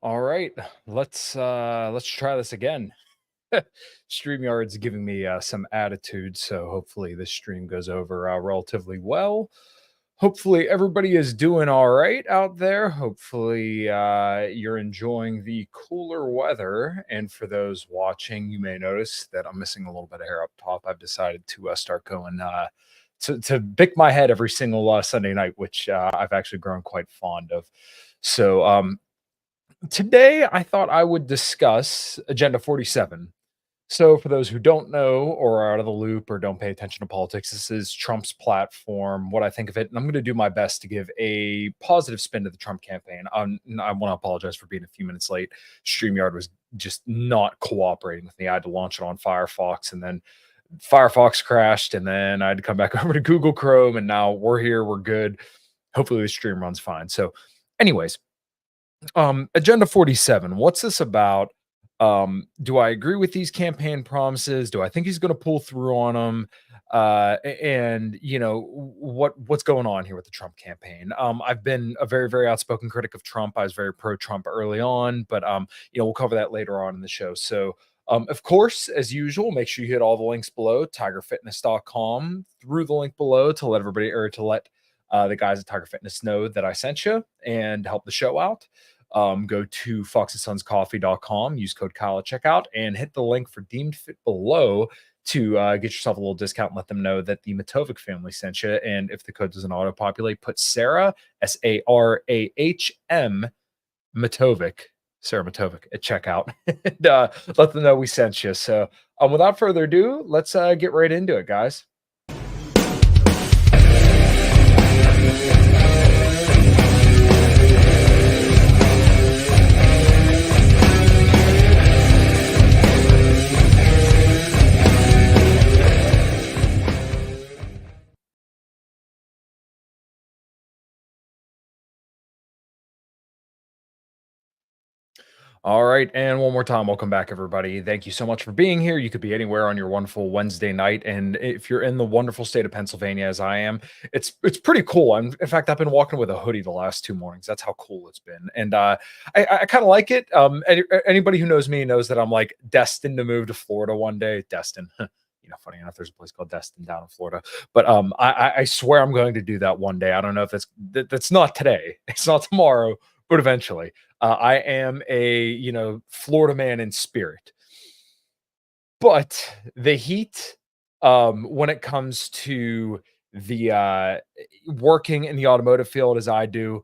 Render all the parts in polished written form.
All right, let's try this again. StreamYard's giving me some attitude, so hopefully this stream goes over relatively well. Hopefully everybody is doing all right out there. Hopefully you're enjoying the cooler weather. And for those watching, you may notice that I'm missing a little bit of hair up top. I've decided to start going to bick my head every single Sunday night, which I've actually grown quite fond of. So today, I thought I would discuss Agenda 47. So, for those who don't know or are out of the loop or don't pay attention to politics, this is Trump's platform, what I think of it. And I'm going to do my best to give a positive spin to the Trump campaign. I want to apologize for being a few minutes late. StreamYard was just not cooperating with me. I had to launch it on Firefox, and then Firefox crashed, and then I had to come back over to Google Chrome. And now we're here, we're good. Hopefully, the stream runs fine. So, anyways, Agenda 47, what's this about? Do I agree with these campaign promises? Do I think he's going to pull through on them? And what's going on here with the Trump campaign? I've been a very, very outspoken critic of Trump. I was very pro Trump early on, but we'll cover that later on in the show. So of course, as usual, make sure you hit all the links below, tigerfitness.com, through the link below to let everybody, or to let the guys at Tiger Fitness know that I sent you and help the show out. Go to foxandsonscoffee.com, use code Kyle at checkout, and hit the link for Deemed Fit below to get yourself a little discount and let them know that the Matovic family sent you. And if the code doesn't auto populate, put Sarah, Sarahm, Matovic, Sarah Matovic at checkout, and let them know we sent you. So without further ado, let's get right into it, guys. All right, and one more time, welcome back, everybody. Thank you so much for being here. You could be anywhere on your wonderful Wednesday night, and if you're in the wonderful state of Pennsylvania, as I am, it's pretty cool. In fact, I've been walking with a hoodie the last 2 mornings. That's how cool it's been, and I kind of like it. Anybody who knows me knows that I'm like destined to move to Florida one day. Destined. Funny enough, there's a place called Destin down in Florida, but I swear I'm going to do that one day. I don't know if that's not today, it's not tomorrow, but eventually. I am a Florida man in spirit, but the heat, when it comes to the working in the automotive field as I do,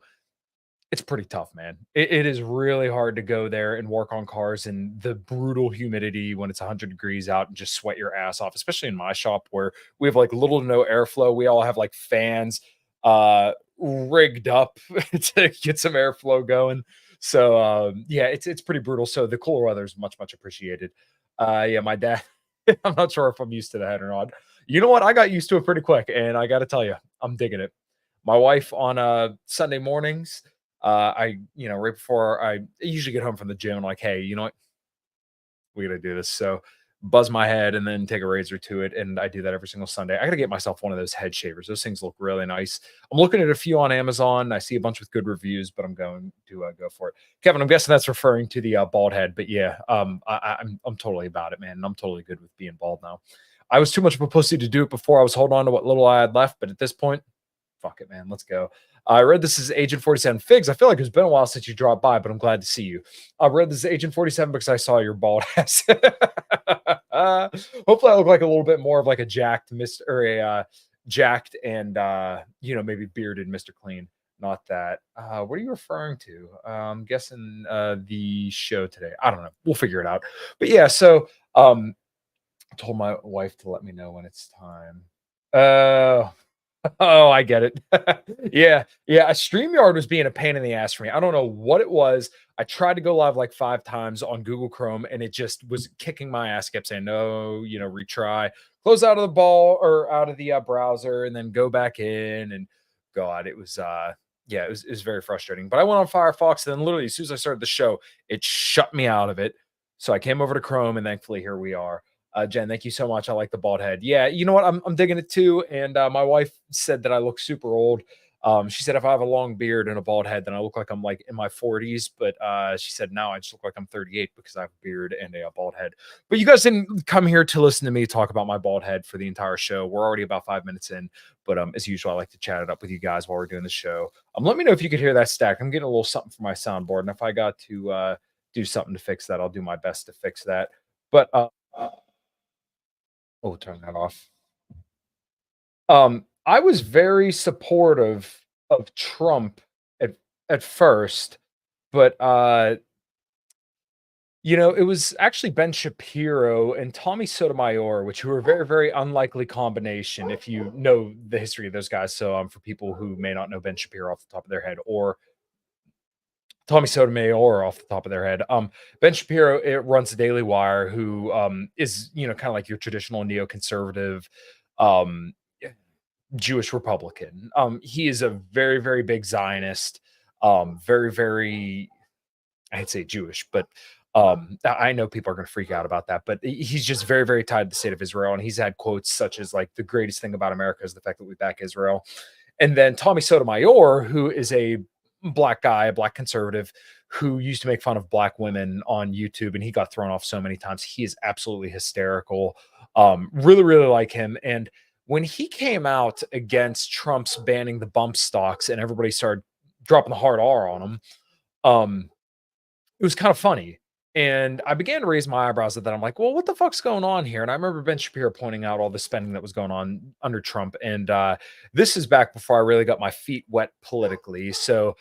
it's pretty tough, man. It is really hard to go there and work on cars in the brutal humidity when it's 100 degrees out and just sweat your ass off, especially in my shop where we have like little to no airflow. We all have like fans rigged up to get some airflow going. So yeah, it's pretty brutal. So the cooler weather is much, much appreciated. Yeah, my dad, I'm not sure if I'm used to that or not. You know what? I got used to it pretty quick, and I got to tell you, I'm digging it. My wife on Sunday mornings, right before I usually get home from the gym, I'm like, hey, you know what? We got to do this. So buzz my head and then take a razor to it. And I do that every single Sunday. I got to get myself one of those head shavers. Those things look really nice. I'm looking at a few on Amazon. I see a bunch with good reviews, but I'm going to go for it. Kevin, I'm guessing that's referring to the bald head, but yeah, I'm totally about it, man. And I'm totally good with being bald now. I was too much of a pussy to do it before. I was holding on to what little I had left, but at this point, fuck it, man. Let's go. I read this is Agent 47 Figs. I feel like it's been a while since you dropped by, but I'm glad to see you. I read this is Agent 47 because I saw your bald ass. Hopefully, I look like a little bit more of like a jacked Mr. or a jacked and maybe bearded Mr. Clean. Not that. What are you referring to? I'm guessing the show today. I don't know. We'll figure it out. But yeah, so I told my wife to let me know when it's time. Oh, I get it. Yeah, yeah. A StreamYard was being a pain in the ass for me. I don't know what it was. I tried to go live like 5 times on Google Chrome, and it just was kicking my ass. Kept saying no, retry, close out of the ball or out of the browser, and then go back in. And God, it was yeah, it was very frustrating. But I went on Firefox, and then literally as soon as I started the show, it shut me out of it. So I came over to Chrome, and thankfully here we are. Jen, thank you so much. I like the bald head. Yeah, you know what? I'm digging it too. And my wife said that I look super old. She said if I have a long beard and a bald head, then I look like I'm like in my 40s. But she said now I just look like I'm 38 because I have a beard and a bald head. But you guys didn't come here to listen to me talk about my bald head for the entire show. We're already about 5 minutes in, but as usual, I like to chat it up with you guys while we're doing the show. Let me know if you could hear that stack. I'm getting a little something for my soundboard, and if I got to do something to fix that, I'll do my best to fix that. But oh, turn that off. I was very supportive of Trump at first, but it was actually Ben Shapiro and Tommy Sotomayor, which were a very, very unlikely combination if you know the history of those guys. So, for people who may not know Ben Shapiro off the top of their head, or Tommy Sotomayor off the top of their head, Ben Shapiro it runs the Daily Wire, who is kind of like your traditional neoconservative, um, Jewish Republican. He is a very, very big Zionist, very, very I'd say Jewish, but I know people are going to freak out about that, but he's just very, very tied to the state of Israel. And he's had quotes such as like the greatest thing about America is the fact that we back Israel. And then Tommy Sotomayor, who is a black guy, a black conservative who used to make fun of black women on YouTube, and he got thrown off so many times. He is absolutely hysterical. Really, really like him. And when he came out against Trump's banning the bump stocks and everybody started dropping the hard R on him, um, it was kind of funny. And I began to raise my eyebrows at that. I'm like, well, what the fuck's going on here? And I remember Ben Shapiro pointing out all the spending that was going on under Trump. And this is back before I really got my feet wet politically. So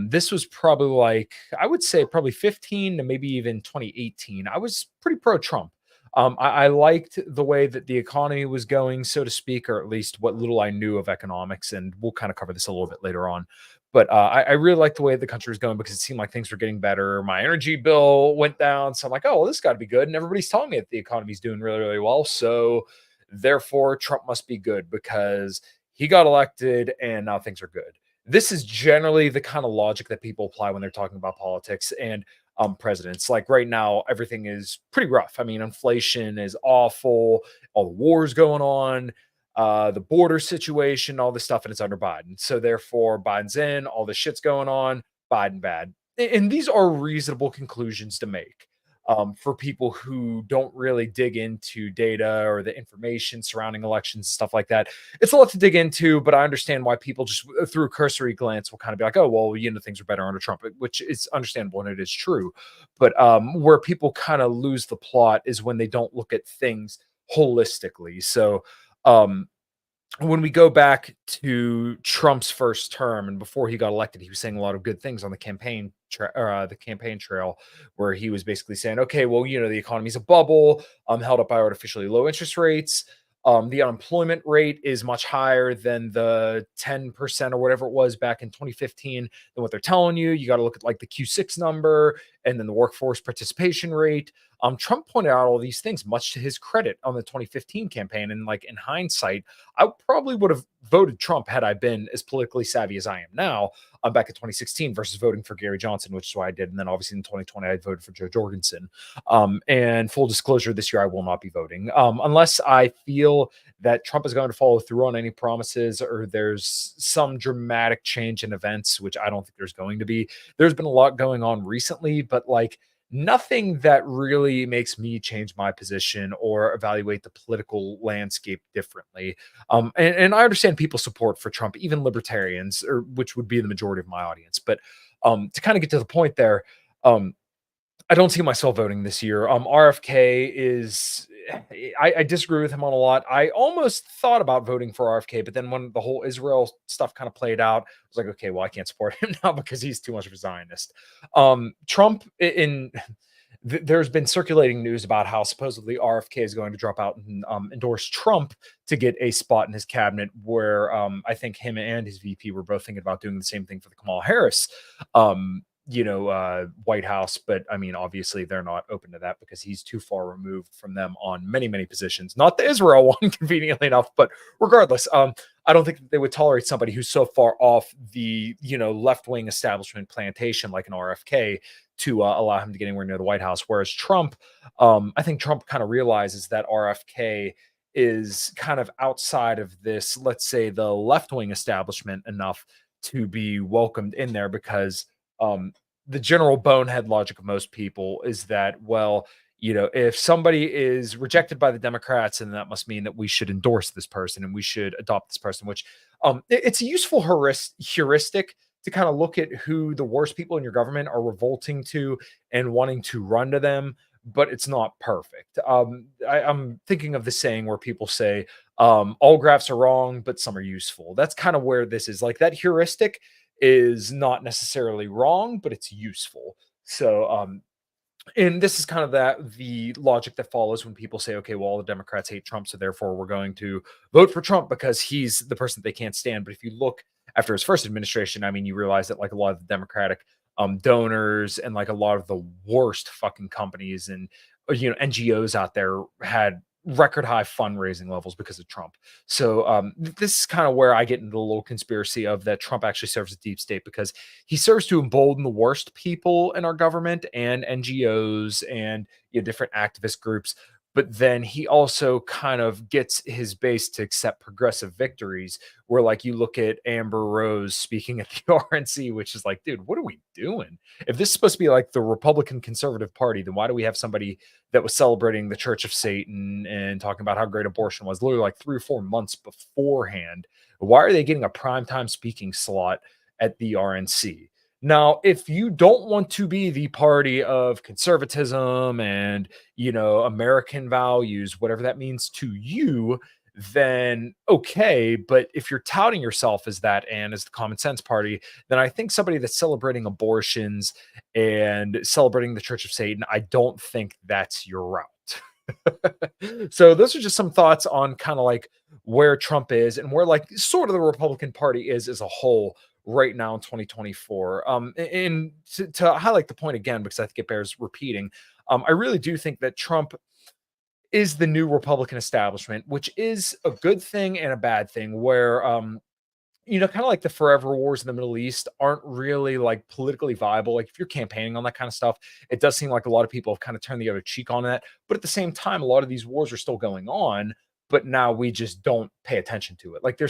this was probably like, I would say probably 15 to maybe even 2018. I was pretty pro Trump. I liked the way that the economy was going, so to speak, or at least what little I knew of economics. And we'll kind of cover this a little bit later on. But I really liked the way the country was going because it seemed like things were getting better. My energy bill went down. So I'm like, oh, well, this got to be good. And everybody's telling me that the economy's doing really, really well. So therefore, Trump must be good because he got elected and now things are good. This is generally the kind of logic that people apply when they're talking about politics and presidents. Like right now, everything is pretty rough. I mean, inflation is awful, all the wars going on, the border situation, all this stuff, and it's under Biden. So therefore, Biden's in, all this shit's going on, Biden bad. And these are reasonable conclusions to make for people who don't really dig into data or the information surrounding elections and stuff like that. It's a lot to dig into, but I understand why people just through a cursory glance will kind of be like, oh, well, things are better under Trump, which is understandable and it is true. But where people kind of lose the plot is when they don't look at things holistically. So, um, when we go back to Trump's first term and before he got elected, he was saying a lot of good things on the the campaign trail, where he was basically saying, "Okay, well, the economy's a bubble, held up by artificially low interest rates. The unemployment rate is much higher than the 10% or whatever it was back in 2015 than what they're telling you. You got to look at like the Q6 number and then the workforce participation rate." Trump pointed out all these things, much to his credit, on the 2015 campaign, and like in hindsight, I probably would have voted Trump had I been as politically savvy as I am now, back in 2016 versus voting for Gary Johnson, which is why I did. And then obviously in 2020, I voted for Joe Jorgensen. And full disclosure, this year I will not be voting unless I feel that Trump is going to follow through on any promises or there's some dramatic change in events, which I don't think there's going to be. There's been a lot going on recently, but like nothing that really makes me change my position or evaluate the political landscape differently. And I understand people's support for Trump, even libertarians, or which would be the majority of my audience. But to kind of get to the point there, um, I don't see myself voting this year. RFK is, I disagree with him on a lot. I almost thought about voting for RFK, but then when the whole Israel stuff kind of played out, I was like, okay, well, I can't support him now because he's too much of a Zionist. Trump, there's been circulating news about how supposedly RFK is going to drop out and endorse Trump to get a spot in his cabinet, where I think him and his VP were both thinking about doing the same thing for the Kamala Harris White House. But I mean, obviously they're not open to that because he's too far removed from them on many, many positions. Not the Israel one, conveniently enough, but regardless, I don't think that they would tolerate somebody who's so far off the, left-wing establishment plantation like an RFK to allow him to get anywhere near the White House. Whereas Trump, I think Trump kind of realizes that RFK is kind of outside of this, let's say, the left wing establishment enough to be welcomed in there because um, the general bonehead logic of most people is that, well, if somebody is rejected by the Democrats, and that must mean that we should endorse this person and we should adopt this person, which it's a useful heuristic to kind of look at who the worst people in your government are revolting to and wanting to run to them, but it's not perfect. I'm thinking of the saying where people say, all graphs are wrong, but some are useful. That's kind of where this is. Like that heuristic is not necessarily wrong, but it's useful. So and this is kind of the logic that follows when people say, okay, well, all the Democrats hate Trump, so therefore we're going to vote for Trump because he's the person they can't stand. But if you look after his first administration, I mean, you realize that like a lot of the Democratic donors and like a lot of the worst fucking companies and NGOs out there had record high fundraising levels because of Trump. So this is kind of where I get into the little conspiracy of that Trump actually serves a deep state because he serves to embolden the worst people in our government and NGOs and different activist groups. But then he also kind of gets his base to accept progressive victories, where like you look at Amber Rose speaking at the RNC, which is like, dude, what are we doing? If this is supposed to be like the Republican Conservative Party, then why do we have somebody that was celebrating the Church of Satan and talking about how great abortion was literally like 3 or 4 months beforehand? Why are they getting a primetime speaking slot at the RNC? Now, if you don't want to be the party of conservatism and, American values, whatever that means to you, then okay. But if you're touting yourself as that and as the common sense party, then I think somebody that's celebrating abortions and celebrating the Church of Satan, I don't think that's your route. So those are just some thoughts on kind of like where Trump is and where like sort of the Republican Party is as a whole right now in 2024. And to highlight the point again, because I think it bears repeating, I really do think that Trump is the new Republican establishment, which is a good thing and a bad thing. Where kind of like the forever wars in the Middle East aren't really like politically viable. Like if you're campaigning on that kind of stuff, it does seem like a lot of people have kind of turned the other cheek on that. But at the same time, a lot of these wars are still going on, but now we just don't pay attention to it. Like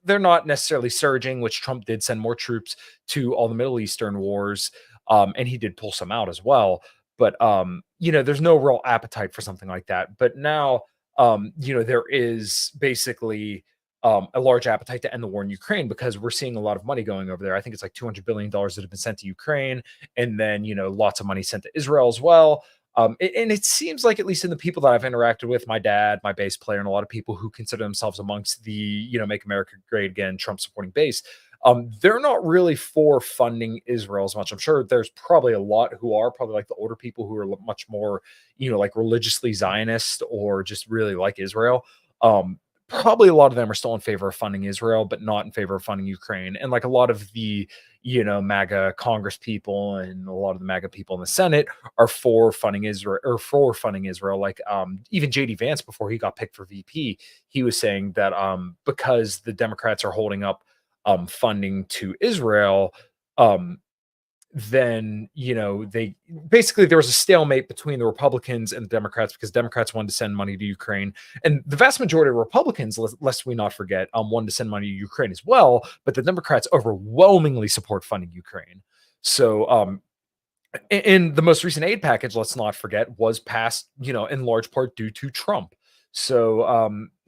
they're not necessarily surging, which Trump did send more troops to all the Middle Eastern wars. And he did pull some out as well. But there's no real appetite for something like that. But now there is basically a large appetite to end the war in Ukraine because we're seeing a lot of money going over there. I think it's like $200 billion that have been sent to Ukraine, and then lots of money sent to Israel as well. And it seems like, at least in the people that I've interacted with, my dad, my bass player, and a lot of people who consider themselves amongst the Make America Great Again Trump supporting base, they're not really for funding Israel as much. I'm sure there's probably a lot who are, probably like the older people who are much more like religiously Zionist or just really like Israel. Probably a lot of them are still in favor of funding Israel, but not in favor of funding Ukraine. And like a lot of the, MAGA Congress people and a lot of the MAGA people in the Senate are for funding Israel or for funding Israel. Like even JD Vance, before he got picked for VP, he was saying that because the Democrats are holding up funding to Israel, um, then they basically, there was a stalemate between the Republicans and the Democrats because Democrats wanted to send money to Ukraine, and the vast majority of Republicans, lest we not forget, wanted to send money to Ukraine as well. But the Democrats overwhelmingly support funding Ukraine. So and the most recent aid package, let's not forget, was passed, in large part due to Trump. So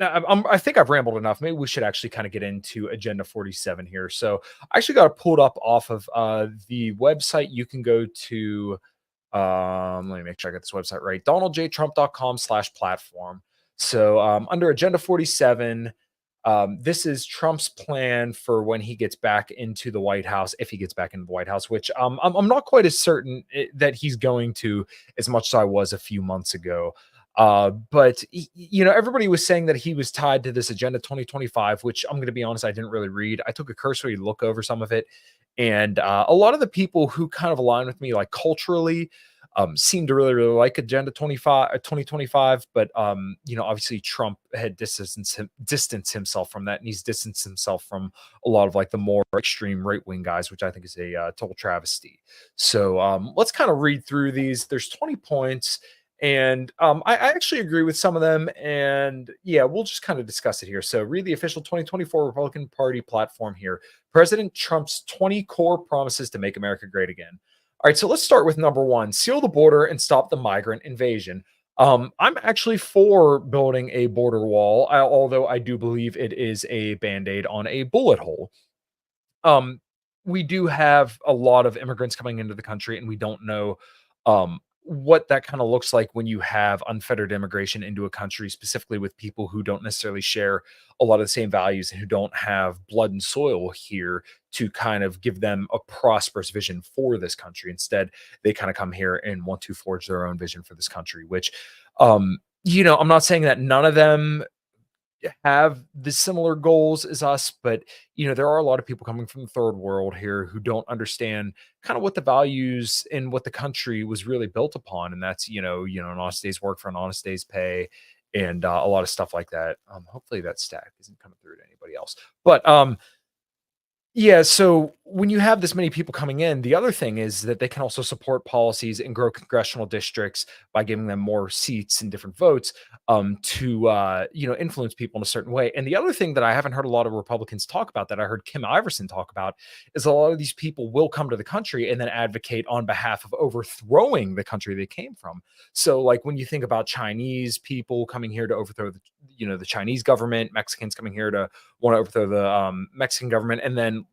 I think I've rambled enough. Maybe we should actually kind of get into Agenda 47 here. So I actually got it pulled up off of the website. You can go to, let me make sure I get this website right, donaldjtrump.com/platform. So under Agenda 47, this is Trump's plan for when he gets back into the White House, if he gets back into the White House, which I'm not quite as certain that he's going to as much as I was a few months ago. But everybody was saying that he was tied to this Agenda 2025, which I'm going to be honest, I didn't really read. I took a cursory look over some of it, and a lot of the people who kind of align with me, like culturally, seem to really, really like Agenda 2025. But obviously Trump had distanced himself from that, and he's distanced himself from a lot of like the more extreme right wing guys, which I think is a total travesty. So let's kind of read through these. There's 20 points. And I actually agree with some of them. And yeah, we'll just kind of discuss it here. So, read the official 2024 Republican Party platform here. President Trump's 20 core promises to make America great again. All right, so let's start with number one: seal the border and stop the migrant invasion. I'm actually for building a border wall, although I do believe it is a band aid on a bullet hole. um, we do have a lot of immigrants coming into the country, and we don't know what that kind of looks like when you have unfettered immigration into a country, specifically with people who don't necessarily share a lot of the same values and who don't have blood and soil here to kind of give them a prosperous vision for this country. Instead, they kind of come here and want to forge their own vision for this country, which, I'm not saying that none of them have the similar goals as us, but there are a lot of people coming from the third world here who don't understand kind of what the values and what the country was really built upon, and that's an honest day's work for an honest day's pay, and a lot of stuff like that. Hopefully that stack isn't coming through to anybody else, but yeah, so when you have this many people coming in, the other thing is that they can also support policies and grow congressional districts by giving them more seats and different votes to influence people in a certain way. And the other thing that I haven't heard a lot of Republicans talk about that I heard Kim Iverson talk about is a lot of these people will come to the country and then advocate on behalf of overthrowing the country they came from. So, like when you think about Chinese people coming here to overthrow the Chinese government, Mexicans coming here to want to overthrow the Mexican government, and then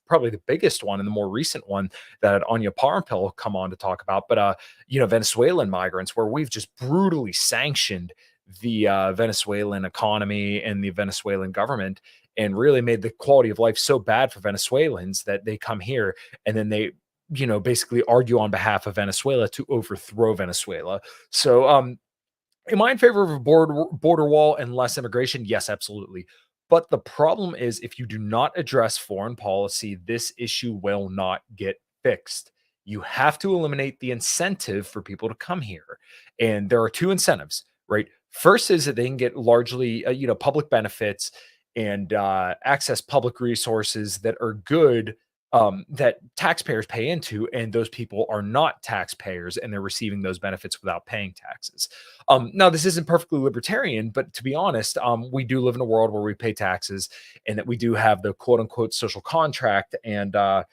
probably the biggest one and the more recent one that Anya Parampil come on to talk about, but Venezuelan migrants, where we've just brutally sanctioned the Venezuelan economy and the Venezuelan government, and really made the quality of life so bad for Venezuelans that they come here and then they basically argue on behalf of Venezuela to overthrow Venezuela. So am I in favor of a border wall and less immigration? Yes, absolutely. But the problem is, if you do not address foreign policy, this issue will not get fixed. You have to eliminate the incentive for people to come here. And there are two incentives, right? First is that they can get largely, public benefits and access public resources that are good, that taxpayers pay into, and those people are not taxpayers and they're receiving those benefits without paying taxes. Now, this isn't perfectly libertarian, but to be honest, we do live in a world where we pay taxes and that we do have the quote unquote social contract, and that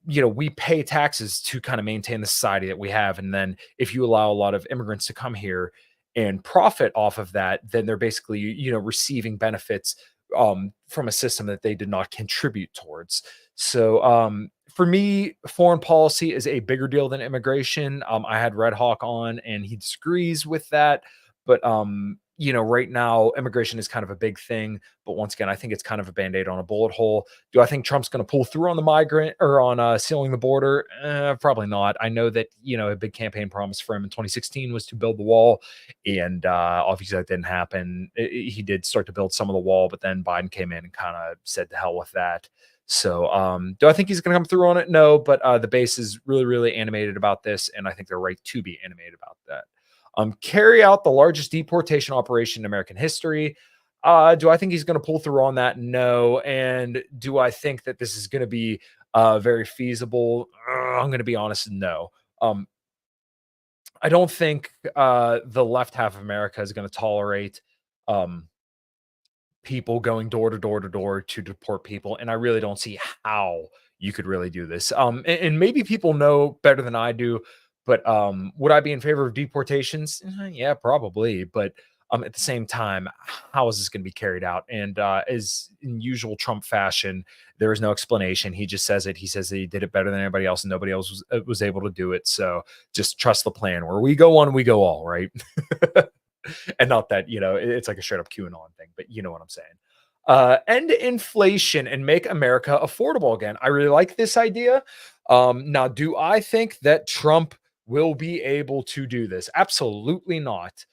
we pay taxes to kind of maintain the society that we have. And then if you allow a lot of immigrants to come here and profit off of that, then they're basically receiving benefits from a system that they did not contribute towards. So for me, foreign policy is a bigger deal than immigration. I had Red Hawk on, and he disagrees with that. But right now, immigration is kind of a big thing. But once again, I think it's kind of a band-aid on a bullet hole. Do I think Trump's going to pull through on the migrant or on sealing the border? Probably not. I know that a big campaign promise for him in 2016 was to build the wall, and obviously that didn't happen. He did start to build some of the wall, but then Biden came in and kind of said to hell with that. So, do I think he's going to come through on it? No, but the base is really, really animated about this, and I think they're right to be animated about that. Carry out the largest deportation operation in American history. Do I think he's going to pull through on that? No. And do I think that this is going to be very feasible? I'm going to be honest, no. Um, I don't think the left half of America is going to tolerate. Um, People going door to door to door to deport people, and I really don't see how you could really do this. And maybe people know better than I do, but would I be in favor of deportations? Yeah, probably. But at the same time, how is this going to be carried out? And as in usual Trump fashion, there is no explanation. He just says it. He says that he did it better than anybody else, and nobody else was able to do it. So just trust the plan. Where we go one, we go all. Right. And not that it's like a straight up QAnon thing, but you know what I'm saying. End inflation and make America affordable again. I really like this idea. Now, do I think that Trump will be able to do this? Absolutely not.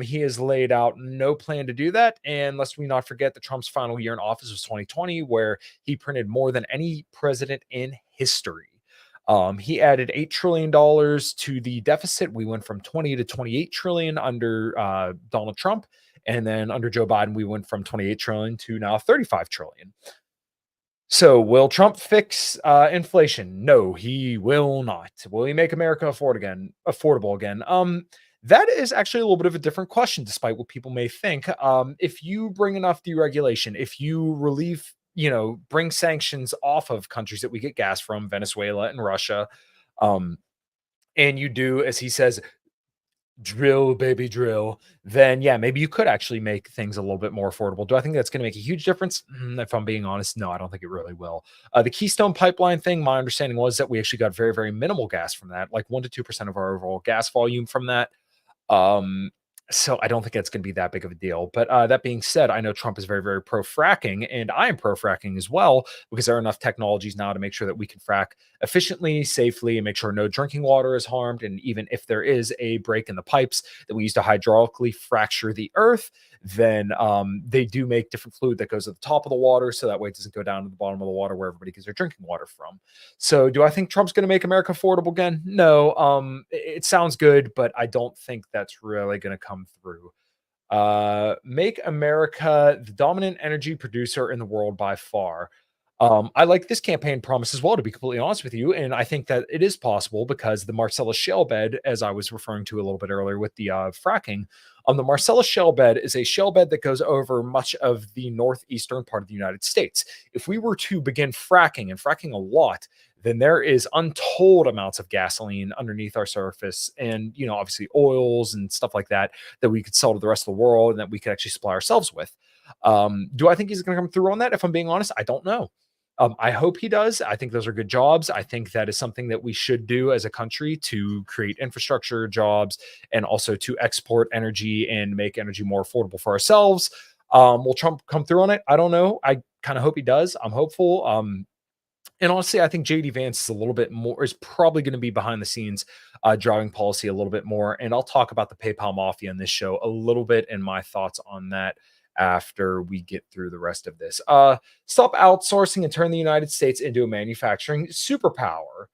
He has laid out no plan to do that. And lest we not forget that Trump's final year in office was 2020, where he printed more than any president in history. He added $8 trillion to the deficit. We went from 20 to 28 trillion under Donald Trump. And then under Joe Biden, we went from 28 trillion to now 35 trillion. So, will Trump fix inflation? No, he will not. Will he make America affordable again? That is actually a little bit of a different question, despite what people may think. If you bring enough deregulation, if you relieve, bring sanctions off of countries that we get gas from, Venezuela and Russia, um, and you do, as he says, drill, baby, drill, then yeah, maybe you could actually make things a little bit more affordable. Do I think that's going to make a huge difference? If I'm being honest, no, I don't think it really will. The Keystone Pipeline thing, my understanding was that we actually got very, very minimal gas from that, like 1 to 2% of our overall gas volume from that. Um, so I don't think it's going to be that big of a deal. But that being said, I know Trump is very, very pro fracking, and I am pro fracking as well because there are enough technologies now to make sure that we can frack efficiently, safely, and make sure no drinking water is harmed. And even if there is a break in the pipes that we use to hydraulically fracture the earth, then they do make different fluid that goes at the top of the water, so that way it doesn't go down to the bottom of the water where everybody gets their drinking water from. So, do I think Trump's going to make America affordable again? No. It sounds good, but I don't think that's really going to come through. Make America the dominant energy producer in the world by far. I like this campaign promise as well, to be completely honest with you. And I think that it is possible because the Marcellus shale bed, as I was referring to a little bit earlier with the fracking, the Marcellus shale bed is a shale bed that goes over much of the northeastern part of the United States. If we were to begin fracking and fracking a lot, then there is untold amounts of gasoline underneath our surface and, obviously oils and stuff like that that we could sell to the rest of the world and that we could actually supply ourselves with. Do I think he's going to come through on that? If I'm being honest, I don't know. I hope he does. I think those are good jobs. I think that is something that we should do as a country to create infrastructure jobs and also to export energy and make energy more affordable for ourselves. Will Trump come through on it? I don't know. I kind of hope he does. I'm hopeful. And honestly, I think JD Vance is a little bit more is probably going to be behind the scenes driving policy a little bit more. And I'll talk about the PayPal mafia in this show a little bit and my thoughts on that after we get through the rest of this. Stop outsourcing and turn the United States into a manufacturing superpower.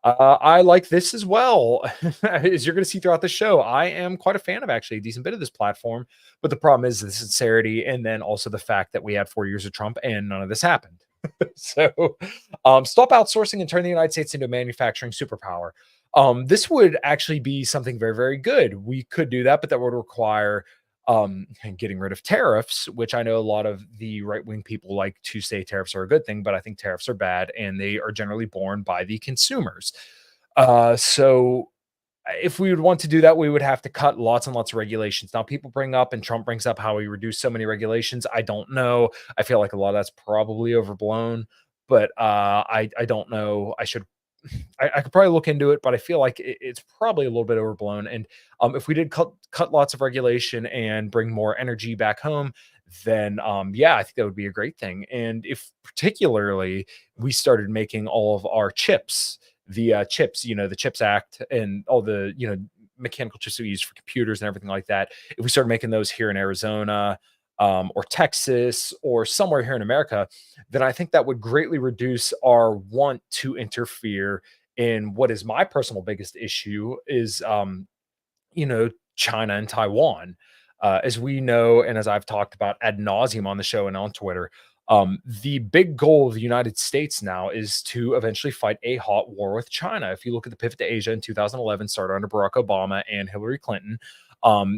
I like this as well. As you're going to see throughout the show, I am quite a fan of actually a decent bit of this platform. But the problem is the sincerity and then also the fact that we had 4 years of Trump and none of this happened. So stop outsourcing and turn the United States into a manufacturing superpower. This would actually be something very, very good. We could do that, but that would require getting rid of tariffs, which I know a lot of the right wing people like to say tariffs are a good thing, but I think tariffs are bad and they are generally borne by the consumers. So if we would want to do that, we would have to cut lots and lots of regulations. Now, people bring up and Trump brings up how we reduced so many regulations. I don't know. I feel like a lot of that's probably overblown, but I don't know. I could probably look into it, but I feel like it's probably a little bit overblown. And if we did cut lots of regulation and bring more energy back home, then yeah, I think that would be a great thing. And if particularly we started making all of our chips, the chips, the Chips Act, and all the mechanical chips we use for computers and everything like that. If we started making those here in Arizona, or Texas, or somewhere here in America, then I think that would greatly reduce our want to interfere in what is my personal biggest issue is China and Taiwan. As we know, and as I've talked about ad nauseum on the show and on Twitter, the big goal of the United States now is to eventually fight a hot war with China. If you look at the pivot to Asia in 2011, started under Barack Obama and Hillary Clinton,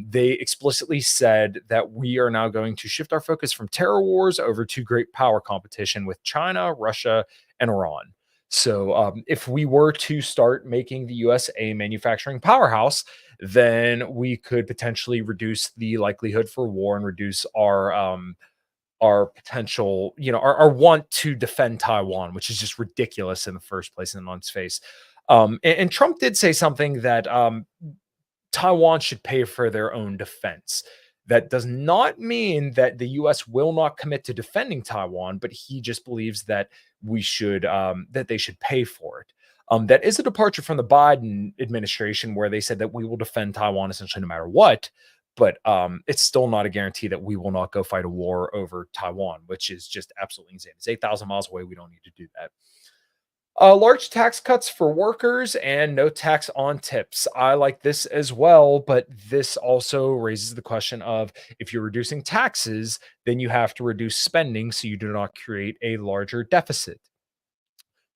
they explicitly said that we are now going to shift our focus from terror wars over to great power competition with China, Russia, and Iran. So, if we were to start making the US a manufacturing powerhouse, then we could potentially reduce the likelihood for war and reduce our potential, our want to defend Taiwan, which is just ridiculous in the first place and on its face. And Trump did say something that Taiwan should pay for their own defense. That does not mean that the US will not commit to defending Taiwan, but he just believes that that they should pay for it. That is a departure from the Biden administration, where they said that we will defend Taiwan essentially no matter what. But it's still not a guarantee that we will not go fight a war over Taiwan, which is just absolutely insane. It's 8,000 miles away. We don't need to do that. Large tax cuts for workers and no tax on tips. I like this as well, but this also raises the question of if you're reducing taxes, then you have to reduce spending so you do not create a larger deficit.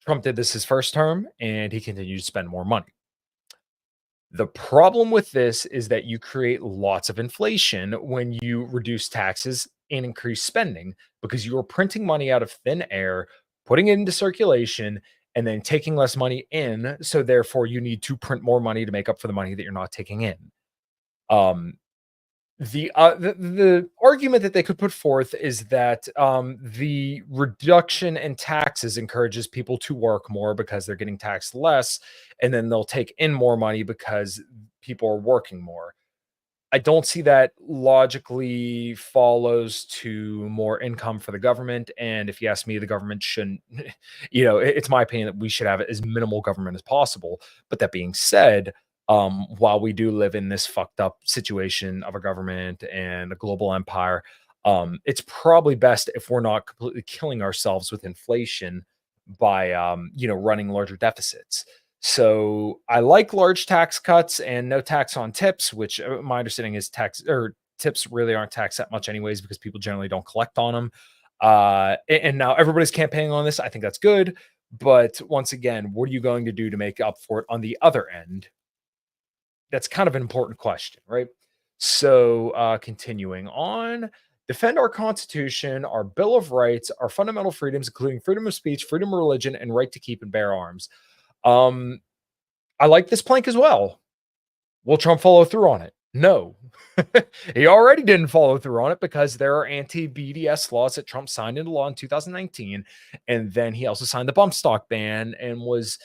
Trump did this his first term and he continued to spend more money. The problem with this is that you create lots of inflation when you reduce taxes and increase spending because you are printing money out of thin air, putting it into circulation, and then taking less money in. So therefore, you need to print more money to make up for the money that you're not taking in. Um, the argument that they could put forth is that the reduction in taxes encourages people to work more because they're getting taxed less, and then they'll take in more money because people are working more. I don't see that logically follows to more income for the government. And if you ask me, the government shouldn't, it's my opinion that we should have as minimal government as possible. But that being said, while we do live in this fucked up situation of a government and a global empire, it's probably best if we're not completely killing ourselves with inflation by, running larger deficits. So I like large tax cuts and no tax on tips, which my understanding is tax or tips really aren't taxed that much anyways because people generally don't collect on them. And now everybody's campaigning on this. I think that's good. But once again, what are you going to do to make up for it on the other end? That's kind of an important question, right? So continuing on, defend our Constitution, our Bill of Rights, our fundamental freedoms, including freedom of speech, freedom of religion, and right to keep and bear arms. Um, I like this plank as well. Will Trump follow through on it? No. He already didn't follow through on it because there are anti-BDS laws that Trump signed into law in 2019. And then he also signed the bump stock ban and was,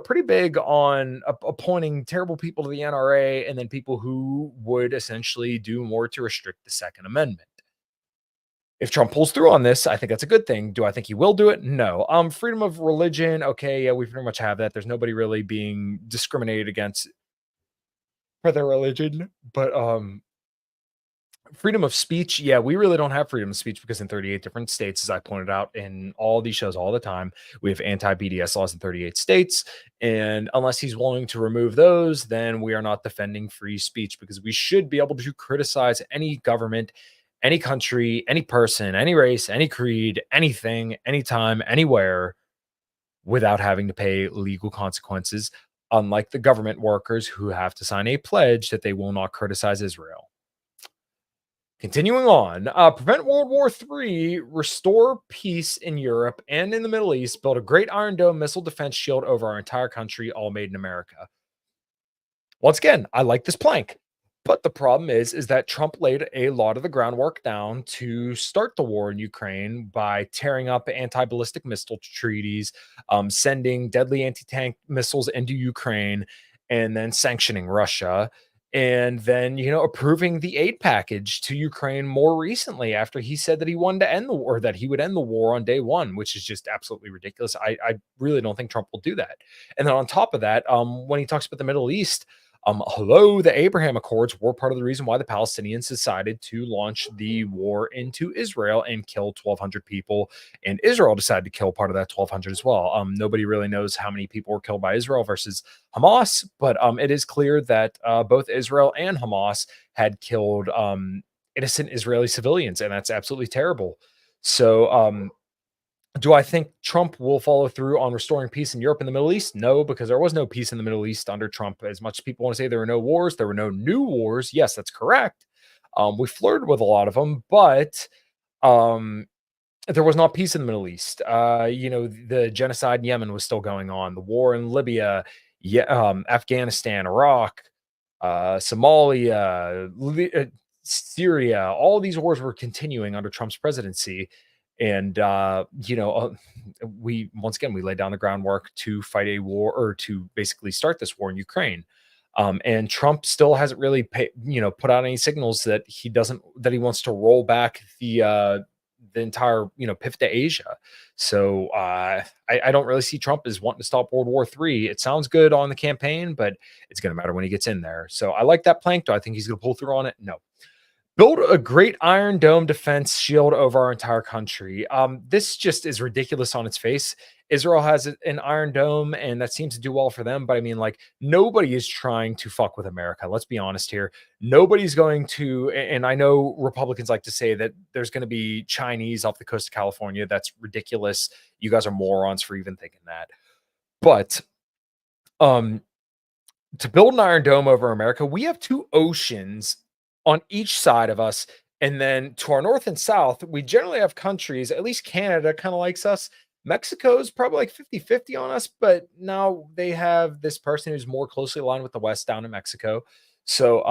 pretty big on appointing terrible people to the NRA and then people who would essentially do more to restrict the Second Amendment. If Trump pulls through on this, I think that's a good thing. Do I think he will do it? No. Freedom of religion. Okay. Yeah, we pretty much have that. There's nobody really being discriminated against for their religion, but freedom of speech, yeah, we really don't have freedom of speech because in 38 different states, as I pointed out in all these shows all the time, we have anti-BDS laws in 38 states. And unless he's willing to remove those, then we are not defending free speech because we should be able to criticize any government, any country, any person, any race, any creed, anything, anytime, anywhere without having to pay legal consequences, unlike the government workers who have to sign a pledge that they will not criticize Israel. Continuing on, prevent World War III, restore peace in Europe and in the Middle East, build a great Iron Dome missile defense shield over our entire country, all made in America. Once again, I like this plank. But the problem is that Trump laid a lot of the groundwork down to start the war in Ukraine by tearing up anti-ballistic missile treaties, sending deadly anti-tank missiles into Ukraine, and then sanctioning Russia, and then approving the aid package to Ukraine more recently after he said that he wanted to end the war, that he would end the war on day one, which is just absolutely ridiculous. I really don't think Trump will do that. And then on top of that, when he talks about the Middle East. Hello, the Abraham Accords were part of the reason why the Palestinians decided to launch the war into Israel and kill 1,200 people. And Israel decided to kill part of that 1,200 as well. Nobody really knows how many people were killed by Israel versus Hamas, but it is clear that both Israel and Hamas had killed innocent Israeli civilians, and that's absolutely terrible. So, do I think Trump will follow through on restoring peace in Europe and the Middle East? No, because there was no peace in the Middle East under Trump. As much as people want to say there were no wars, there were no new wars. Yes, that's correct. We flirted with a lot of them, but um, there was not peace in the Middle East. The genocide in Yemen was still going on. The war in Libya, yeah, Afghanistan, Iraq, Somalia, Syria, all these wars were continuing under Trump's presidency. And, we once again, we laid down the groundwork to fight a war or to basically start this war in Ukraine. And Trump still hasn't really put out any signals that he wants to roll back the entire, pivot to Asia. So I don't really see Trump as wanting to stop World War III. It sounds good on the campaign, but it's going to matter when he gets in there. So I like that plank. Do I think he's going to pull through on it? No. Build a great Iron Dome defense shield over our entire country. This just is ridiculous on its face. Israel has an Iron Dome, and that seems to do well for them. But I mean, like, nobody is trying to fuck with America. Let's be honest here. Nobody's going to, and I know Republicans like to say that there's going to be Chinese off the coast of California. That's ridiculous. You guys are morons for even thinking that. But um, to build an Iron Dome over America, we have two oceans on each side of us. And then to our north and south, we generally have countries, at least Canada kind of likes us. Mexico's probably like 50-50 on us, but now they have this person who's more closely aligned with the West down in Mexico. So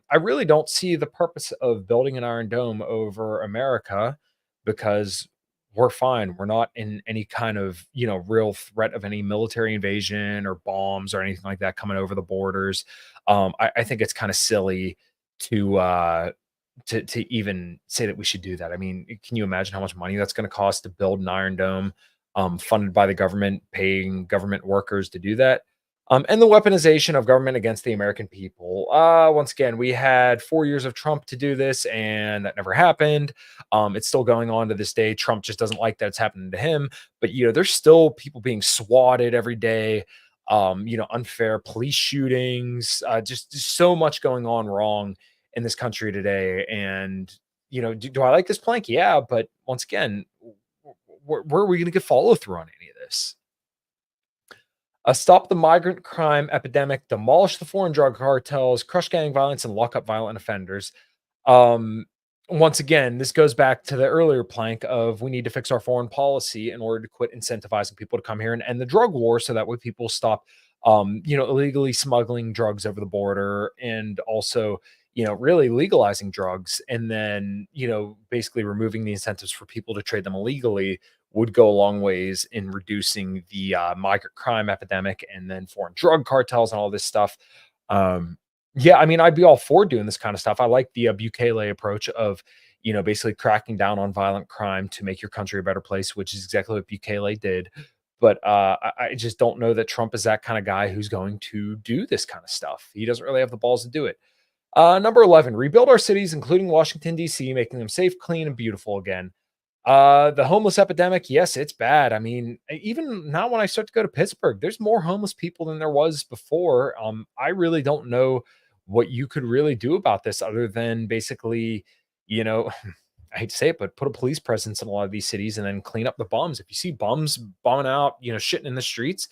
I really don't see the purpose of building an Iron Dome over America because we're fine. We're not in any kind of, real threat of any military invasion or bombs or anything like that coming over the borders. I think it's kind of silly to to even say that we should do that. I mean, can you imagine how much money that's going to cost to build an Iron Dome, funded by the government, paying government workers to do that? And the weaponization of government against the American people. Once again, we had 4 years of Trump to do this, and that never happened. It's still going on to this day. Trump just doesn't like that it's happening to him. But there's still people being swatted every day. Unfair police shootings. Just so much going on wrong in this country today. And do I like this plank? Yeah, but once again, where are we going to get follow through on any of this? Stop the migrant crime epidemic, demolish the foreign drug cartels, crush gang violence, and lock up violent offenders. Um, Once again, this goes back to the earlier plank of we need to fix our foreign policy in order to quit incentivizing people to come here and end the drug war, so that way people stop, illegally smuggling drugs over the border, and also, really legalizing drugs, and then, basically removing the incentives for people to trade them illegally would go a long ways in reducing the migrant crime epidemic and then foreign drug cartels and all this stuff. Yeah, I mean, I'd be all for doing this kind of stuff. I like the Bukele approach of, basically cracking down on violent crime to make your country a better place, which is exactly what Bukele did. But I just don't know that Trump is that kind of guy who's going to do this kind of stuff. He doesn't really have the balls to do it. Number 11, rebuild our cities, including Washington, D.C., making them safe, clean, and beautiful again. The homeless epidemic, yes, it's bad. I mean, even now when I start to go to Pittsburgh, there's more homeless people than there was before. I really don't know what you could really do about this other than basically, you know, I hate to say it, but put a police presence in a lot of these cities and then clean up the bums. If you see bums bumming out, shitting in the streets,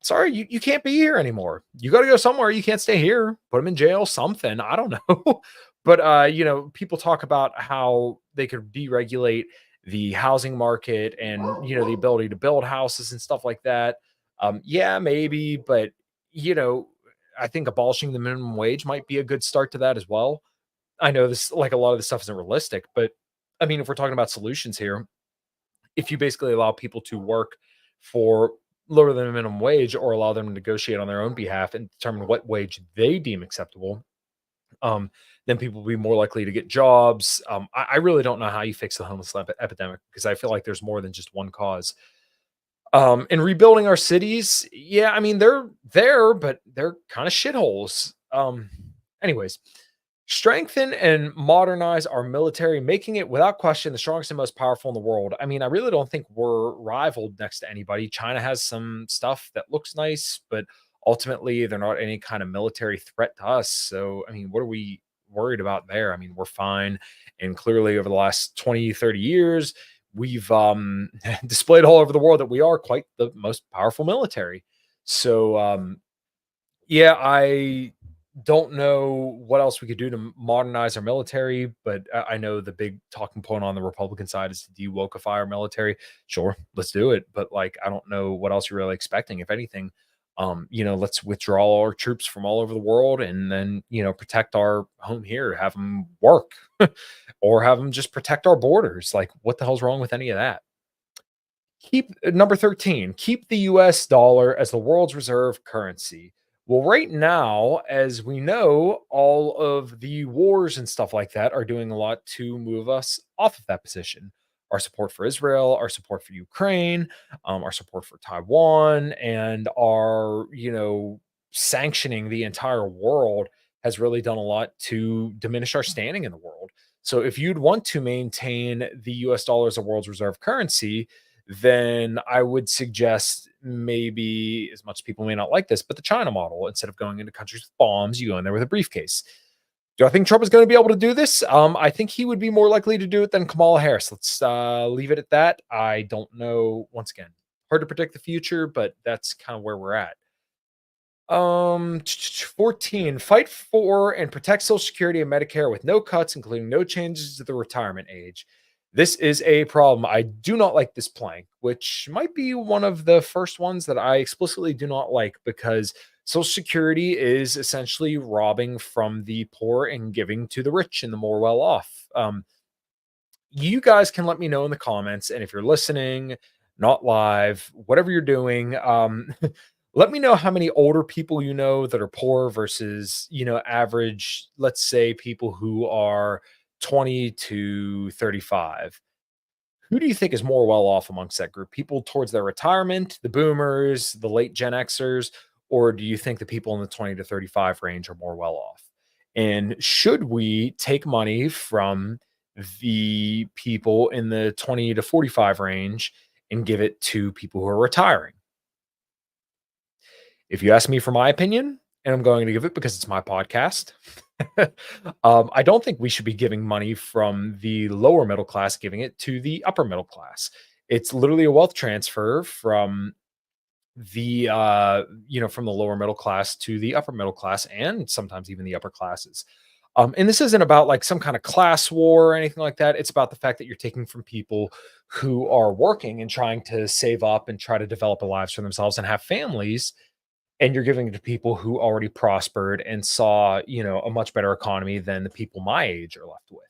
sorry, you can't be here anymore. You got to go somewhere. You can't stay here. Put them in jail, something. I don't know. But people talk about how they could deregulate the housing market and the ability to build houses and stuff like that. Yeah, maybe, but you know, I think abolishing the minimum wage might be a good start to that as well. I know this, like, a lot of this stuff isn't realistic, but I mean, if we're talking about solutions here, if you basically allow people to work for lower than a minimum wage or allow them to negotiate on their own behalf and determine what wage they deem acceptable, um, then people will be more likely to get jobs. I really don't know how you fix the homeless epidemic because I feel like there's more than just one cause. And rebuilding our cities, yeah, I mean they're there, but they're kind of shitholes. Anyways, strengthen and modernize our military, making it without question the strongest and most powerful in the world. I mean, I really don't think we're rivaled next to anybody. China has some stuff that looks nice, but ultimately they're not any kind of military threat to us. So, I mean, what are we worried about there? I mean, we're fine. And clearly over the last 20, 30 years, we've displayed all over the world that we are quite the most powerful military. So, yeah, I don't know what else we could do to modernize our military, but I know the big talking point on the Republican side is to de-wokify our military. Sure, let's do it, but like I don't know what else you're really expecting. If anything, let's withdraw our troops from all over the world and then protect our home here, have them work, or have them just protect our borders. Like, what the hell's wrong with any of that? Keep number 13, keep the US dollar as the world's reserve currency. Well, right now, as we know, all of the wars and stuff like that are doing a lot to move us off of that position. Our support for Israel, our support for Ukraine, our support for Taiwan, and our, sanctioning the entire world has really done a lot to diminish our standing in the world. So if you'd want to maintain the US dollar as a world's reserve currency, then I would suggest maybe, as much as people may not like this, but the China model. Instead of going into countries with bombs, you go in there with a briefcase. Do I think Trump is going to be able to do this? I think he would be more likely to do it than Kamala Harris. Let's leave it at that. I don't know. Once again, hard to predict the future, but that's kind of where we're at. 14, fight for and protect Social Security and Medicare with no cuts, including no changes to the retirement age. This is a problem. I do not like this plank, which might be one of the first ones that I explicitly do not like because Social Security is essentially robbing from the poor and giving to the rich and the more well off. You guys can let me know in the comments. And if you're listening, not live, whatever you're doing, let me know how many older people you know that are poor versus, average, let's say people who are 20 to 35. Who do you think is more well off amongst that group? People towards their retirement, the boomers, the late Gen Xers, or do you think the people in the 20 to 35 range are more well off? And should we take money from the people in the 20 to 45 range and give it to people who are retiring? If you ask me for my opinion, and I'm going to give it because it's my podcast, I don't think we should be giving money from the lower middle class, giving it to the upper middle class. It's literally a wealth transfer from from the lower middle class to the upper middle class and sometimes even the upper classes. And this isn't about like some kind of class war or anything like that. It's about the fact that you're taking from people who are working and trying to save up and try to develop a lives for themselves and have families, and you're giving it to people who already prospered and saw, a much better economy than the people my age are left with.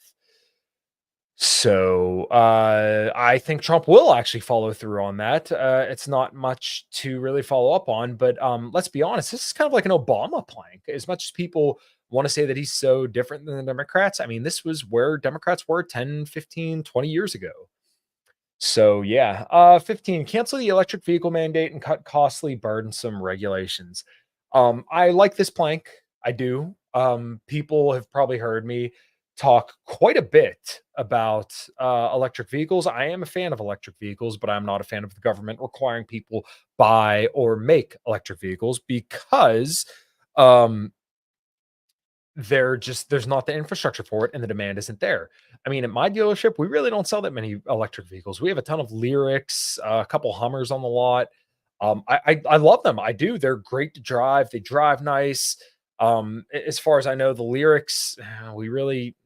So I think Trump will actually follow through on that. It's not much to really follow up on, but let's be honest, this is kind of like an Obama plank. As much as people want to say that he's so different than the Democrats, I mean, this was where Democrats were 10, 15, 20 years ago. So yeah, 15, cancel the electric vehicle mandate and cut costly, burdensome regulations. I like this plank. I do. People have probably heard me talk quite a bit about electric vehicles. I am a fan of electric vehicles, but I'm not a fan of the government requiring people buy or make electric vehicles because um, there's not the infrastructure for it and the demand isn't there. I mean, at my dealership, we really don't sell that many electric vehicles. We have a ton of Lyrics, a couple Hummers on the lot. I love them. I do. They're great to drive. They drive nice. As far as I know, the Lyrics,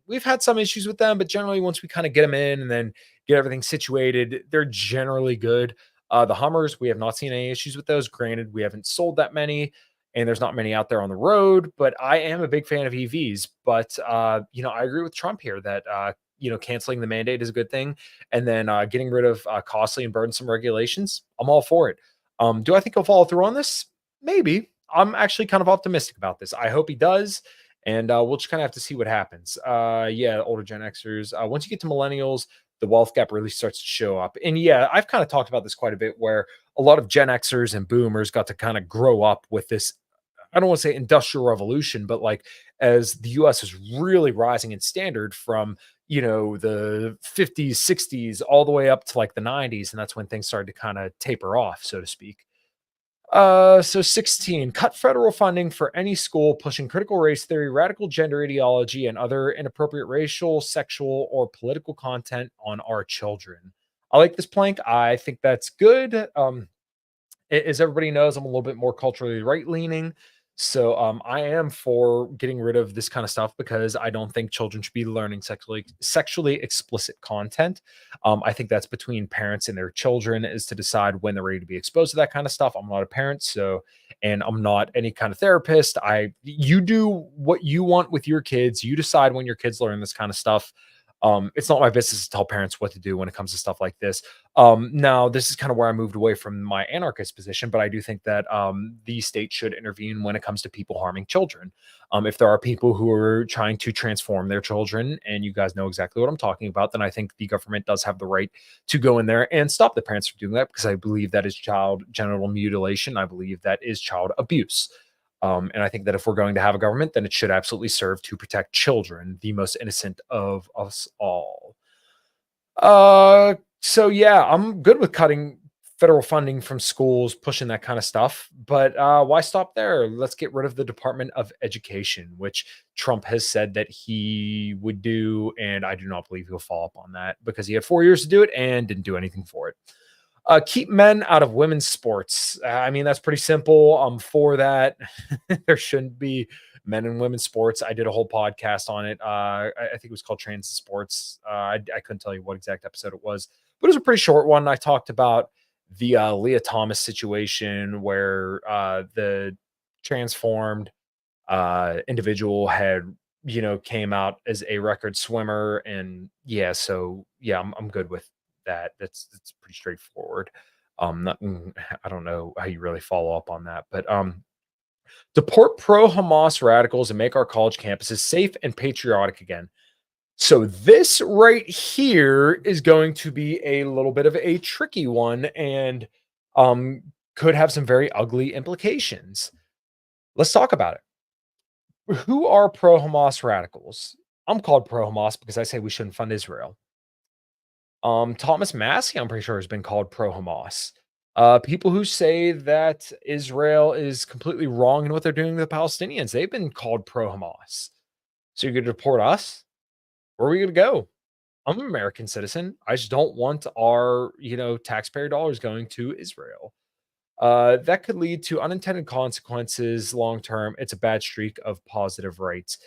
we've had some issues with them, but generally once we kind of get them in and then get everything situated, they're generally good. The Hummers, we have not seen any issues with those. Granted, we haven't sold that many and there's not many out there on the road, but I am a big fan of EVs. But I agree with Trump here that canceling the mandate is a good thing, and then getting rid of costly and burdensome regulations, I'm all for it. Do I think he'll follow through on this? Maybe. I'm actually kind of optimistic about this. I hope he does, and we'll just kind of have to see what happens. Yeah, older Gen Xers. Once you get to millennials, the wealth gap really starts to show up. And yeah, I've kind of talked about this quite a bit, where a lot of Gen Xers and Boomers got to kind of grow up with this. I don't want to say industrial revolution, but like as the US is really rising in standard from, the 50s, 60s, all the way up to like the 90s. And that's when things started to kind of taper off, so to speak. So 16, cut federal funding for any school pushing critical race theory, radical gender ideology, and other inappropriate racial, sexual, or political content on our children. I like this plank. I think that's good. As everybody knows, I'm a little bit more culturally right leaning. So I am for getting rid of this kind of stuff because I don't think children should be learning sexually explicit content. I think that's between parents and their children is to decide when they're ready to be exposed to that kind of stuff. I'm not a parent, so and I'm not any kind of therapist. You do what you want with your kids. You decide when your kids learn this kind of stuff. It's not my business to tell parents what to do when it comes to stuff like this. Now, this is kind of where I moved away from my anarchist position, but I do think that the state should intervene when it comes to people harming children. If there are people who are trying to transform their children, and you guys know exactly what I'm talking about, then I think the government does have the right to go in there and stop the parents from doing that because I believe that is child genital mutilation. I believe that is child abuse. And I think that if we're going to have a government, then it should absolutely serve to protect children, the most innocent of us all. So yeah, I'm good with cutting federal funding from schools, pushing that kind of stuff. But why stop there? Let's get rid of the Department of Education, which Trump has said that he would do, and I do not believe he'll follow up on that because he had 4 years to do it and didn't do anything for it. Keep men out of women's sports. I mean, that's pretty simple. I'm for that. There shouldn't be men and women's sports. I did a whole podcast on it. I think it was called Trans Sports. I couldn't tell you what exact episode it was, but it was a pretty short one. I talked about the Leah Thomas situation where the transformed individual had came out as a record swimmer, and yeah, so yeah, I'm good with that. That's pretty straightforward. I don't know how you really follow up on that, but deport pro Hamas radicals and make our college campuses safe and patriotic again. So this right here is going to be a little bit of a tricky one, and um could have some very ugly implications. Let's talk about it. Who are pro Hamas radicals? I'm called pro Hamas because I say we shouldn't fund Israel. Thomas Massey, I'm pretty sure, has been called pro Hamas. People who say that Israel is completely wrong in what they're doing to the Palestinians, they've been called pro Hamas. So you're going to deport us? Where are we going to go? I'm an American citizen. I just don't want our, taxpayer dollars going to Israel. That could lead to unintended consequences long term. It's a bad streak of positive rights.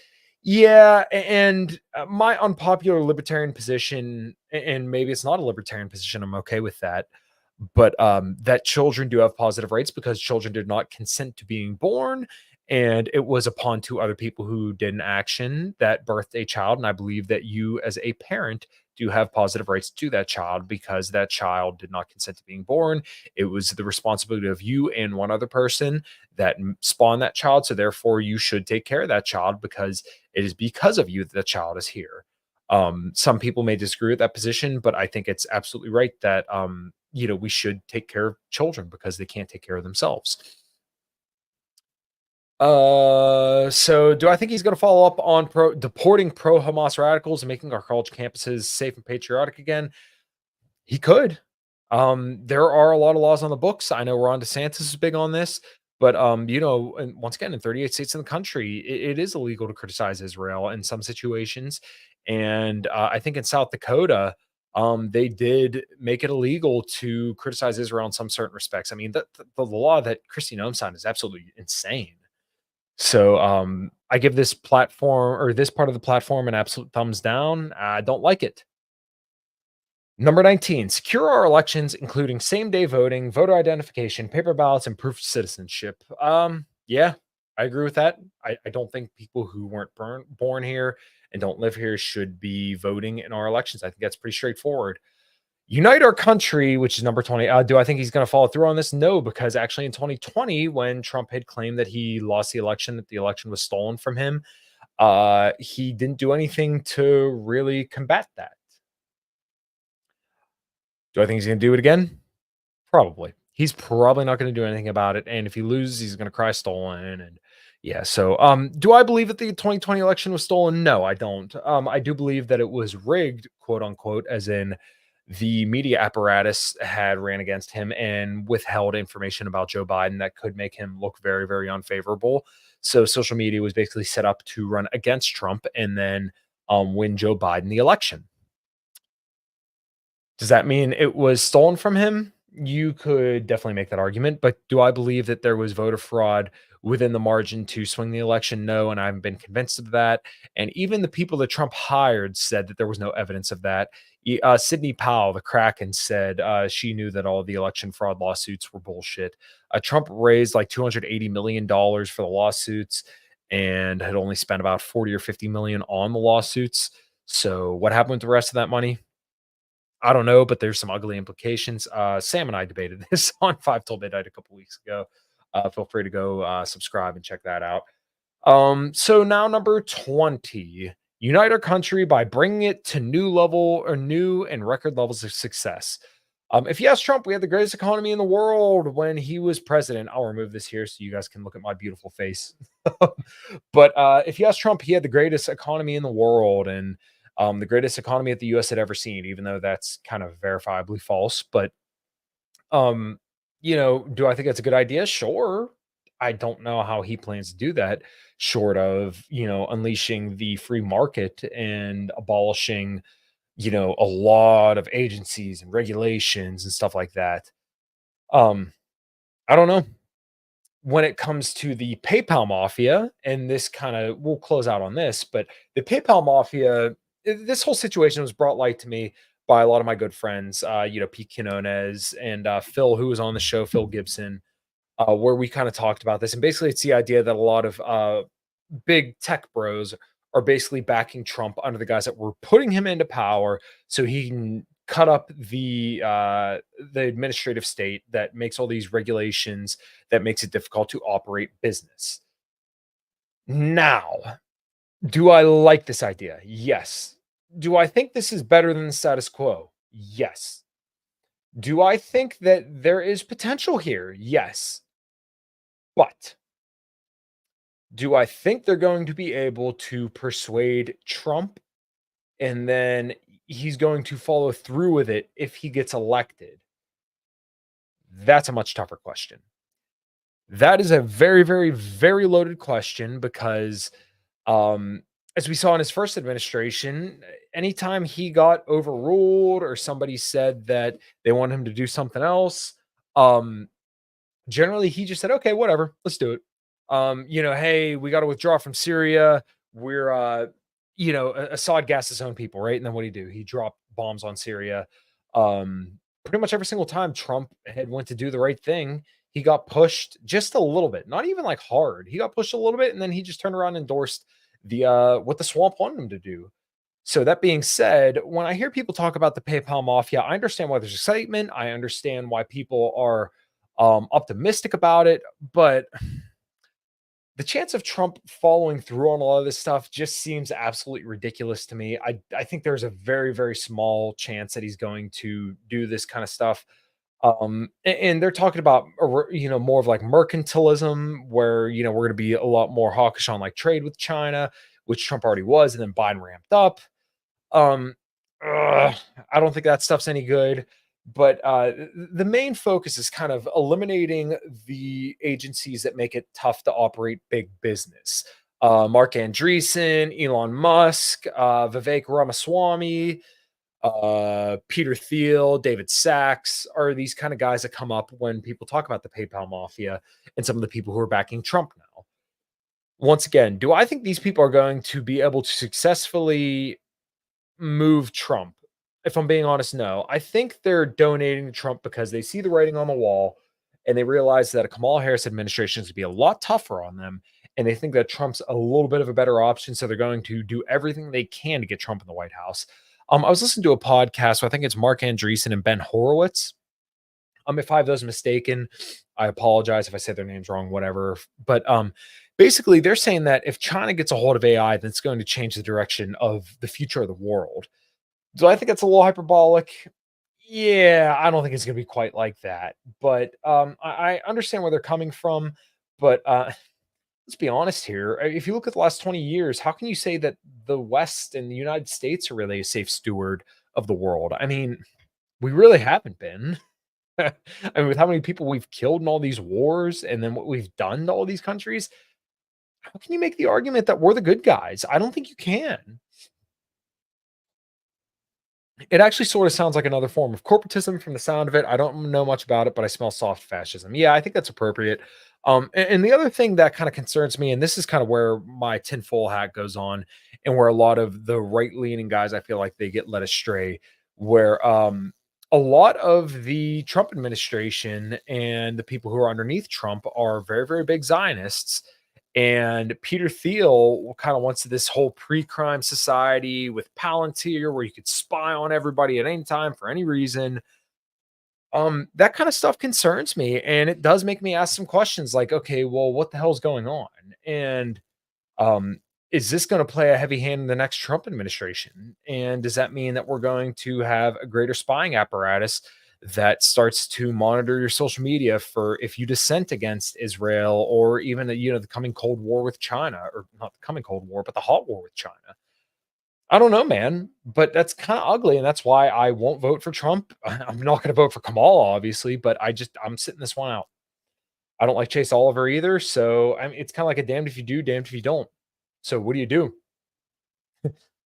Yeah, and my unpopular libertarian position, and maybe it's not a libertarian position, I'm okay with that, but that children do have positive rights because children did not consent to being born. And it was upon two other people who did an action that birthed a child. And I believe that you, as a parent, do have positive rights to that child because that child did not consent to being born. It was the responsibility of you and one other person that spawned that child. So therefore, you should take care of that child because it is because of you that the child is here. Some people may disagree with that position, but I think it's absolutely right that we should take care of children because they can't take care of themselves. So do I think he's going to follow up on deporting pro Hamas radicals and making our college campuses safe and patriotic again? He could. There are a lot of laws on the books. I know Ron DeSantis is big on this, but and once again, in 38 states in the country, it is illegal to criticize Israel in some situations. And I think in South Dakota, they did make it illegal to criticize Israel in some certain respects. I mean, the law that Christy Nome signed is absolutely insane. So I give this platform or this part of the platform an absolute thumbs down. I don't like it. Number 19, secure our elections, including same day voting, voter identification, paper ballots, and proof of citizenship. Yeah, I agree with that. I don't think people who weren't born here and don't live here should be voting in our elections. I think that's pretty straightforward. Unite our country, which is number 20. Do I think he's going to follow through on this? No, because actually in 2020, when Trump had claimed that he lost the election, that the election was stolen from him, he didn't do anything to really combat that. Do I think he's going to do it again? Probably. He's probably not gonna do anything about it, and if he loses, he's gonna cry stolen, and yeah, so, do I believe that the 2020 election was stolen? No, I don't. I do believe that it was "rigged," quote, unquote, as in the media apparatus had ran against him and withheld information about Joe Biden that could make him look very, very unfavorable. So social media was basically set up to run against Trump and then, win Joe Biden the election. Does that mean it was stolen from him? You could definitely make that argument, but do I believe that there was voter fraud within the margin to swing the election? No, and I haven't been convinced of that. And even the people that Trump hired said that there was no evidence of that. Sidney Powell, the Kraken, said she knew that all the election fraud lawsuits were bullshit. Trump raised like $280 million for the lawsuits and had only spent about 40 or 50 million on the lawsuits. So what happened with the rest of that money? I don't know, but there's some ugly implications. Sam and I debated this on 5 till midnight a couple weeks ago. Feel free to go subscribe and check that out. So now number 20, unite our country by bringing it to new and record levels of success. If you ask Trump, we had the greatest economy in the world when he was president. I'll remove this here so you guys can look at my beautiful face. But if you ask Trump, he had the greatest economy in the world, and the greatest economy that the US had ever seen, even though that's kind of verifiably false. But um, do I think that's a good idea? Sure. I don't know how he plans to do that, short of, unleashing the free market and abolishing, a lot of agencies and regulations and stuff like that. Um, I don't know. When it comes to the PayPal mafia, and this kind of we'll close out on this, but the PayPal mafia, this whole situation was brought light to me by a lot of my good friends, Pete Quinones and Phil, who was on the show, Phil Gibson, where we kind of talked about this. And basically, it's the idea that a lot of big tech bros are basically backing Trump under the guise that we're putting him into power so he can cut up the administrative state that makes all these regulations that makes it difficult to operate business. Now, do I like this idea? Yes. Do I think this is better than the status quo? Yes. Do I think that there is potential here? Yes. But do I think they're going to be able to persuade Trump and then he's going to follow through with it if he gets elected? That's a much tougher question. That is a very, very, very loaded question because, um, as we saw in his first administration, anytime he got overruled or somebody said that they want him to do something else, um, generally he just said, "Okay, whatever, let's do it." Hey, we got to withdraw from Syria. We're, Assad gassed his own people, right? And then what did he do? He dropped bombs on Syria. Pretty much every single time Trump had went to do the right thing, he got pushed just a little bit, not even like hard. He got pushed a little bit, and then he just turned around and endorsed the what the swamp wanted him to do. So that being said, when I hear people talk about the PayPal mafia, I understand why there's excitement. I understand why people are optimistic about it, but the chance of Trump following through on a lot of this stuff just seems absolutely ridiculous to me. I think there's a very, very small chance that he's going to do this kind of stuff. And they're talking about more of like mercantilism, where we're going to be a lot more hawkish on like trade with China, which Trump already was, and then Biden ramped up. Um, ugh, I don't think that stuff's any good. But the main focus is kind of eliminating the agencies that make it tough to operate big business. Mark Andreessen, Elon Musk, Vivek Ramaswamy, Peter Thiel, David Sachs are these kind of guys that come up when people talk about the PayPal mafia and some of the people who are backing Trump now. Once again, do I think these people are going to be able to successfully move Trump? If I'm being honest, no. I think they're donating to Trump because they see the writing on the wall and they realize that a Kamala Harris administration is going to be a lot tougher on them. And they think that Trump's a little bit of a better option. So they're going to do everything they can to get Trump in the White House. I was listening to a podcast, so I think it's Mark Andreessen and Ben Horowitz. If I have those mistaken, I apologize if I say their names wrong, whatever. But basically, they're saying that if China gets a hold of AI, then it's going to change the direction of the future of the world. Do I think it's a little hyperbolic? Yeah, I don't think it's going to be quite like that. But I understand where they're coming from. But let's be honest here. If you look at the last 20 years, how can you say that the West and the United States are really a safe steward of the world? I mean, we really haven't been. I mean, with how many people we've killed in all these wars and then what we've done to all these countries, how can you make the argument that we're the good guys? I don't think you can. It actually sort of sounds like another form of corporatism from the sound of it. I don't know much about it, but I smell soft fascism. Yeah, I think that's appropriate. And the other thing that kind of concerns me, and this is kind of where my tinfoil hat goes on, and where a lot of the right leaning guys, I feel like they get led astray, where a lot of the Trump administration and the people who are underneath Trump are very, very big Zionists. And Peter Thiel kind of wants this whole pre-crime society with Palantir where you could spy on everybody at any time for any reason. That kind of stuff concerns me. And it does make me ask some questions like, okay, well, what the hell's going on? And um, is this going to play a heavy hand in the next Trump administration? And does that mean that we're going to have a greater spying apparatus that starts to monitor your social media for if you dissent against Israel or even the coming Cold War with China, or not the coming Cold War, but the hot war with China? I don't know, man, but that's kinda ugly, and that's why I won't vote for Trump. I'm not gonna vote for Kamala, obviously, but I'm sitting this one out. I don't like Chase Oliver either, so, I mean, it's kinda like a damned if you do, damned if you don't. So, what do you do?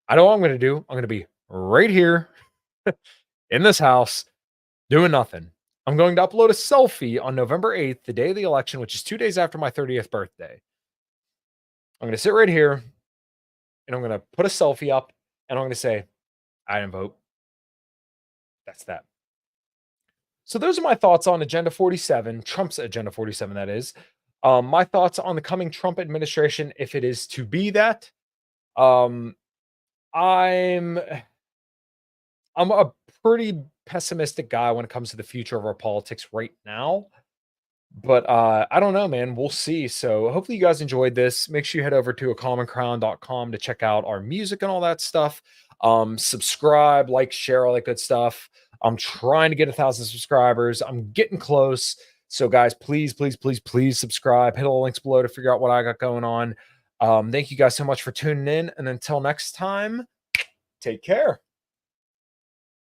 I know what I'm gonna do. I'm gonna be right here in this house doing nothing. I'm going to upload a selfie on November 8th, the day of the election, which is 2 days after my 30th birthday. I'm gonna sit right here, and I'm gonna put a selfie up, and I'm gonna say, "I didn't vote." That's that. So those are my thoughts on Agenda 47, Trump's Agenda 47, that is. My thoughts on the coming Trump administration, if it is to be that. Um, I'm I'm a pretty pessimistic guy when it comes to the future of our politics right now. But I don't know, man. We'll see. So hopefully you guys enjoyed this. Make sure you head over to acommoncrown.com to check out our music and all that stuff. Subscribe, like, share, all that good stuff. I'm trying to get 1,000 subscribers. I'm getting close. So, guys, please, please, please, please subscribe. Hit all the links below to figure out what I got going on. Thank you guys so much for tuning in. And until next time, take care.